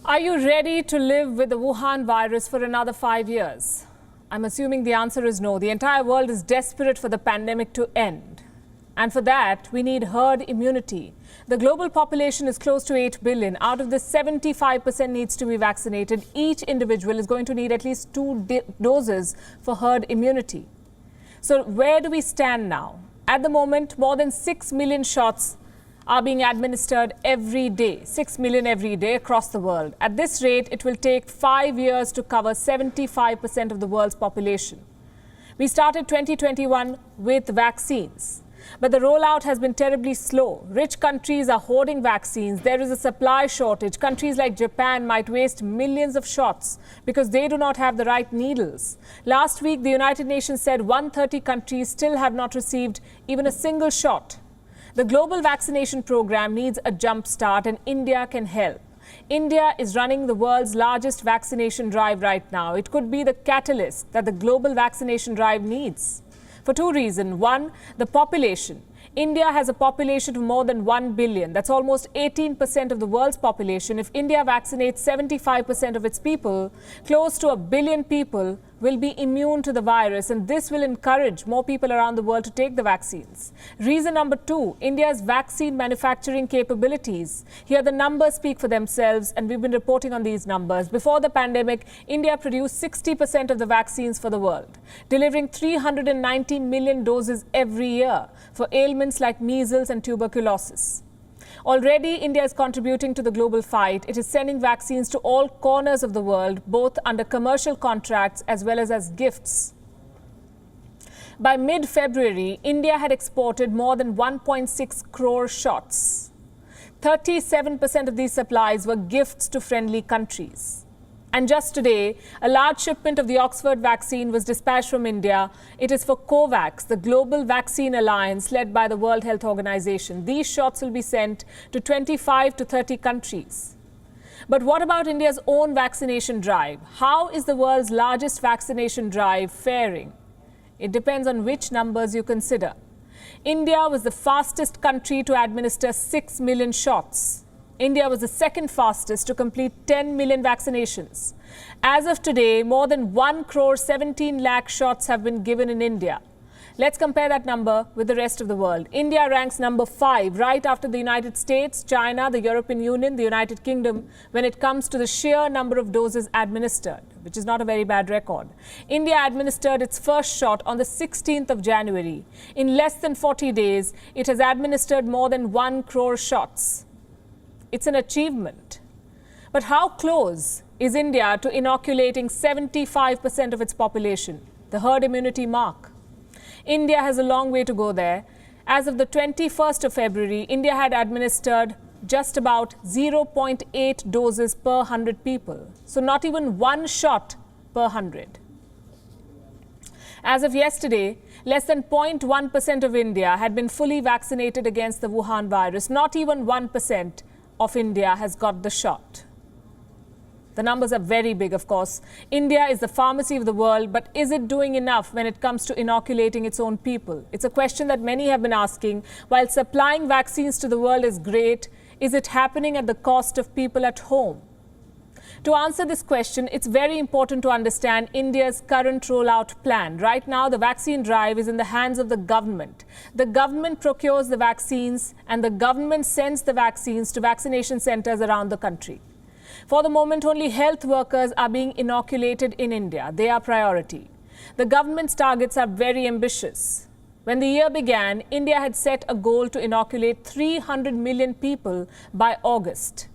Are you ready to live with the Wuhan virus for another 5 years? I'm assuming the answer is no. The entire world is desperate for the pandemic to end. And for that, we need herd immunity. The global population is close to 8 billion. Out of this, 75% needs to be vaccinated. Each individual is going to need at least 2 doses for herd immunity. So where do we stand now? At the moment, more than 6 million shots are being administered every day, 6 million every day across the world. At this rate, it will take 5 years to cover 75% of the world's population. We started 2021 with vaccines, but the rollout has been terribly slow. Rich countries are hoarding vaccines. There is a supply shortage. Countries like Japan might waste millions of shots because they do not have the right needles. Last week, the United Nations said 130 countries still have not received even a single shot. The global vaccination program needs a jump start, and India can help. India is running the world's largest vaccination drive right now. It could be the catalyst that the global vaccination drive needs. For two reasons. One, the population. India has a population of more than 1 billion. That's almost 18% of the world's population. If India vaccinates 75% of its people, close to 1 billion people will be immune to the virus, and this will encourage more people around the world to take the vaccines. Reason number two, India's vaccine manufacturing capabilities. Here the numbers speak for themselves, and we've been reporting on these numbers. Before the pandemic, India produced 60% of the vaccines for the world, delivering 390 million doses every year for ailments like measles and tuberculosis. Already, India is contributing to the global fight. It is sending vaccines to all corners of the world, both under commercial contracts as well as gifts. By mid-February, India had exported more than 1.6 crore shots. 37% of these supplies were gifts to friendly countries. And just today, a large shipment of the Oxford vaccine was dispatched from India. It is for COVAX, the global vaccine alliance led by the World Health Organization. These shots will be sent to 25 to 30 countries. But what about India's own vaccination drive? How is the world's largest vaccination drive faring? It depends on which numbers you consider. India was the fastest country to administer 6 million shots. India was the second fastest to complete 10 million vaccinations. As of today, more than 1 crore 17 lakh shots have been given in India. Let's compare that number with the rest of the world. India ranks number 5, right after the United States, China, the European Union, the United Kingdom, when it comes to the sheer number of doses administered, which is not a very bad record. India administered its first shot on the 16th of January. In less than 40 days, it has administered more than 1 crore shots. It's an achievement. But how close is India to inoculating 75% of its population, the herd immunity mark? India has a long way to go there. As of the 21st of February, India had administered just about 0.8 doses per 100 people. So not even one shot per 100. As of yesterday, less than 0.1% of India had been fully vaccinated against the Wuhan virus. Not even 1% of India has got the shot. The numbers are very big, of course. India is the pharmacy of the world, but is it doing enough when it comes to inoculating its own people? It's a question that many have been asking. While supplying vaccines to the world is great, is it happening at the cost of people at home? To answer this question, it's very important to understand India's current rollout plan. Right now, the vaccine drive is in the hands of the government. The government procures the vaccines, and the government sends the vaccines to vaccination centers around the country. For the moment, only health workers are being inoculated in India. They are priority. The government's targets are very ambitious. When the year began, India had set a goal to inoculate 300 million people by August.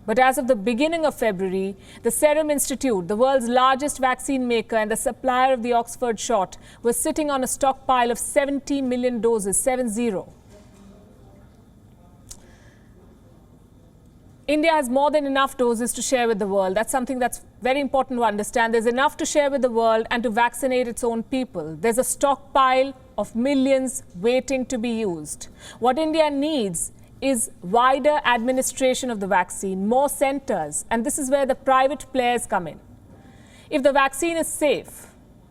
But as of the beginning of February, the Serum Institute, the world's largest vaccine maker and the supplier of the Oxford shot, was sitting on a stockpile of 70 million doses, 70. India has more than enough doses to share with the world. That's something that's very important to understand. There's enough to share with the world and to vaccinate its own people. There's a stockpile of millions waiting to be used. What India needs is wider administration of the vaccine, more centers, and this is where the private players come in. If the vaccine is safe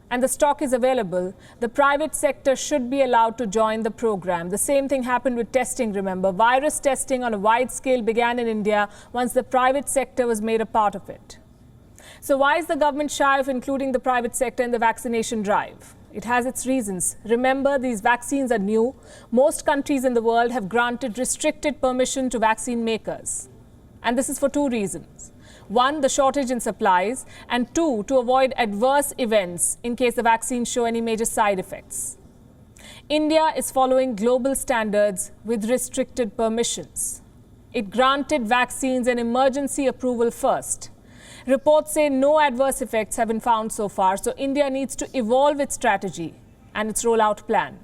and the stock is available, the private sector should be allowed to join the program. The same thing happened with testing, remember. Virus testing on a wide scale began in India once the private sector was made a part of it. So why is the government shy of including the private sector in the vaccination drive? It has its reasons. Remember, these vaccines are new. Most countries in the world have granted restricted permission to vaccine makers. And this is for two reasons. One, the shortage in supplies, and two, to avoid adverse events in case the vaccines show any major side effects. India is following global standards with restricted permissions. It granted vaccines an emergency approval first. Reports say no adverse effects have been found so far, so India needs to evolve its strategy and its rollout plan.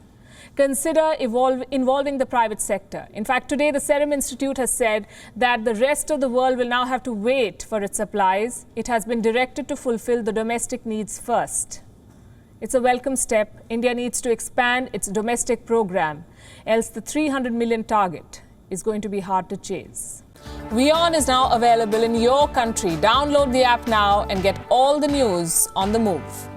Consider involving the private sector. In fact, today the Serum Institute has said that the rest of the world will now have to wait for its supplies. It has been directed to fulfill the domestic needs first. It's a welcome step. India needs to expand its domestic program, else the 300 million target is going to be hard to chase. WION is now available in your country. Download the app now and get all the news on the move.